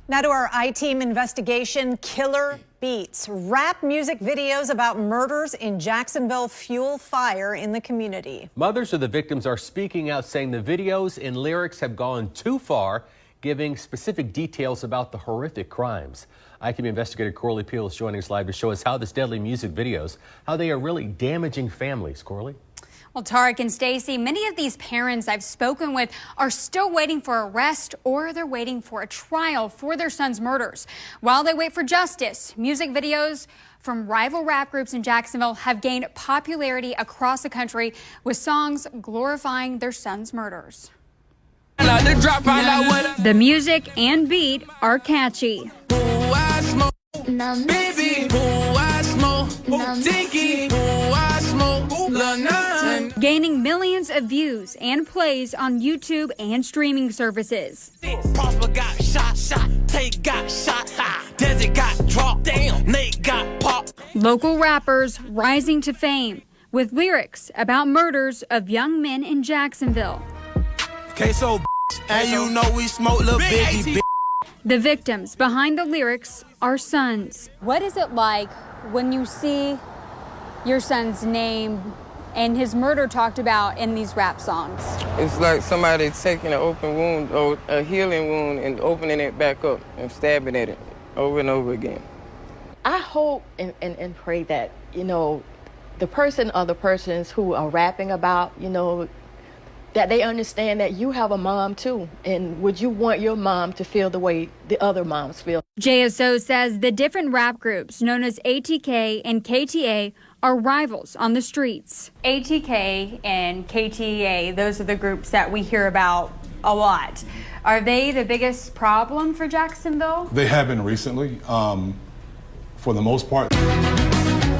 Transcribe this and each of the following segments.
Now to our I-Team investigation, killer beats. Rap music videos about murders in Jacksonville fuel fire in the community. Mothers of the victims are speaking out, saying the videos and lyrics have gone too far, giving specific details about the horrific crimes. I-Team investigator Corley Peel is joining us live to show us how this deadly music videos, how they are really damaging families. Corley? Well, Tarek and Stacy, many of these parents I've spoken with are still waiting for arrest, or they're waiting for a trial for their son's murders. While they wait for justice, music videos from rival rap groups in Jacksonville have gained popularity across the country with songs glorifying their son's murders. The music and beat are catchy. Gaining millions of views and plays on YouTube and streaming services. Local rappers rising to fame with lyrics about murders of young men in Jacksonville. And you know we smoke Lil Bibby. The victims behind the lyrics are sons. What is it like when you see your son's name and his murder talked about in these rap songs? It's like somebody taking an open wound or a healing wound and opening it back up and stabbing at it over and over again. I hope and pray that, you know, the person or the persons who are rapping about, you know, that they understand that you have a mom too. And would you want your mom to feel the way the other moms feel? JSO says the different rap groups known as ATK and KTA are rivals on the streets. ATK and KTA, those are the groups that we hear about a lot. Are they the biggest problem for Jacksonville? They have been recently, for the most part.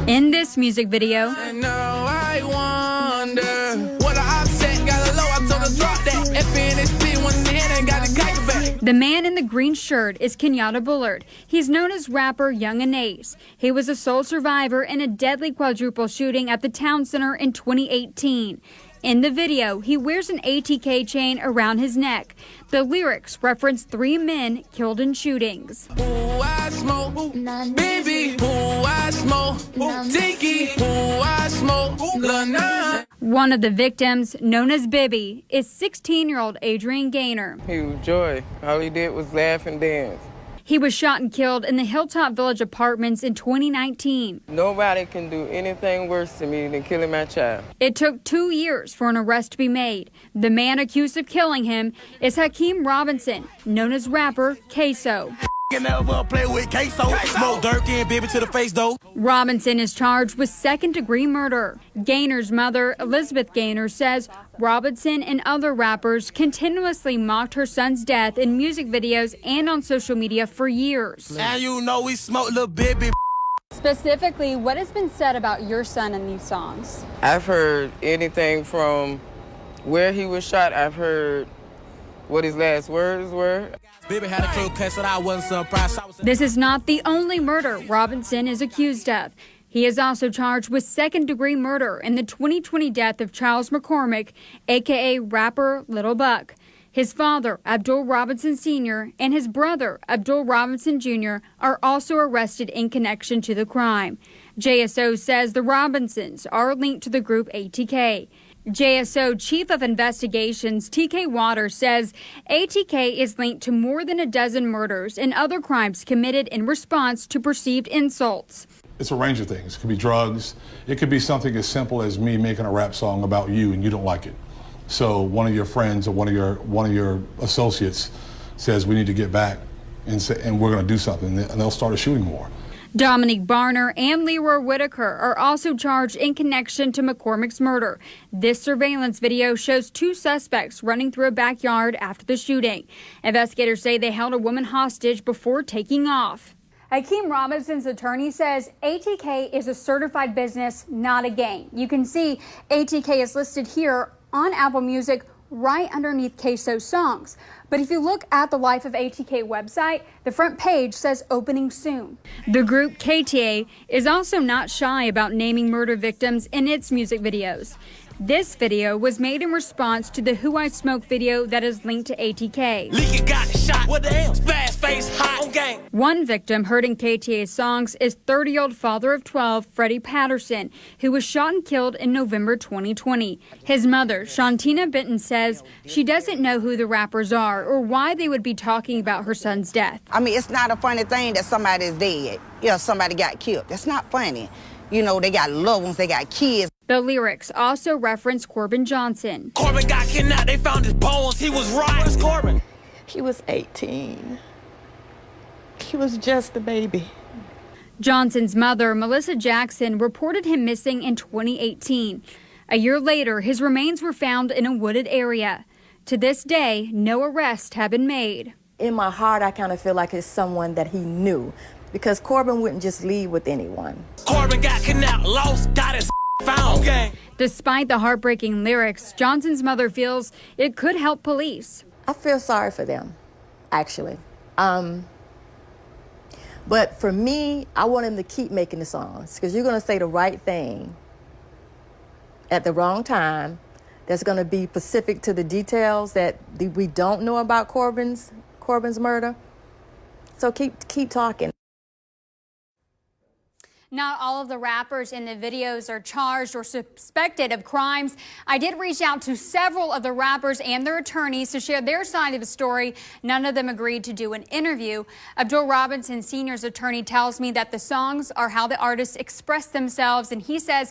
In this music video, And now I wonder what I said. Got a low, I told her drop that. FNSP one in and got the kite back. the man in the green shirt is Kenyatta Bullard. He's known as rapper Young and Ace. He was a sole survivor in a deadly quadruple shooting at the town center in 2018. In the video, he wears an ATK chain around his neck. The lyrics reference 3 men killed in shootings. I smoke, baby, I smoke, Tinky, I smoke, Lana. One of the victims, known as Bibby, is 16-year-old Adrian Gainer. He was joy. All he did was laugh and dance. He was shot and killed in the Hilltop Village apartments in 2019. Nobody can do anything worse to me than killing my child. It took 2 years for an arrest to be made. The man accused of killing him is Hakeem Robinson, known as rapper Queso. Never play with queso. Smoke dirt and Bibby to the face though. Robinson is charged with second-degree murder. Gainer's mother, Elizabeth Gainer, says Robinson and other rappers continuously mocked her son's death in music videos and on social media for years. And you know we smoke Lil Bibby. Specifically, what has been said about your son in these songs? I've heard anything from where he was shot. I've heard what his last words were. Bibby had a clue cut, so I wasn't surprised. This is not the only murder Robinson is accused of. He is also charged with second-degree murder in the 2020 death of Charles McCormick, a.k.a. rapper Lil Buck. His father, Abdul Robinson Sr., and his brother, Abdul Robinson Jr., are also arrested in connection to the crime. JSO says the Robinsons are linked to the group ATK. JSO Chief of Investigations TK Waters says ATK is linked to more than a dozen murders and other crimes committed in response to perceived insults. It's a range of things. It could be drugs. It could be something as simple as me making a rap song about you and you don't like it. So one of your friends or one of your associates says we need to get back and we're going to do something, and they'll start a shooting war. Dominique Barner and Leroy Whitaker are also charged in connection to McCormick's murder. This surveillance video shows 2 suspects running through a backyard after the shooting. Investigators say they held a woman hostage before taking off. Hakeem Robinson's attorney says ATK is a certified business, not a gang. You can see ATK is listed here on Apple Music right underneath Queso's songs. But if you look at the Life of ATK website, the front page says opening soon. The group KTA is also not shy about naming murder victims in its music videos. This video was made in response to the Who I Smoke video that is linked to ATK. Leaky got shot. What the hell? Fast face hot. One victim heard in KTA's songs is 30-year-old father of 12, Freddie Patterson, who was shot and killed in November 2020. His mother, Shantina Benton, says she doesn't know who the rappers are or why they would be talking about her son's death. I mean, it's not a funny thing that somebody's dead. Somebody got killed. That's not funny. They got loved ones, they got kids. The lyrics also reference Corbin Johnson. Corbin got kidnapped. They found his bones. He was right. Where's Corbin? He was 18. He was just a baby. Johnson's mother, Melissa Jackson, reported him missing in 2018. A year later, his remains were found in a wooded area. To this day, no arrests have been made. In my heart, I kind of feel like it's someone that he knew, because Corbin wouldn't just leave with anyone. Corbin got kidnapped, lost, got his found. Okay. Despite the heartbreaking lyrics, Johnson's mother feels it could help police. I feel sorry for them, actually. But for me, I want him to keep making the songs, because you're going to say the right thing at the wrong time that's going to be specific to the details that we don't know about Corbin's murder. So keep talking. Not all of the rappers in the videos are charged or suspected of crimes. I did reach out to several of the rappers and their attorneys to share their side of the story. None of them agreed to do an interview. Abdul Robinson Sr.'s attorney tells me that the songs are how the artists express themselves, and he says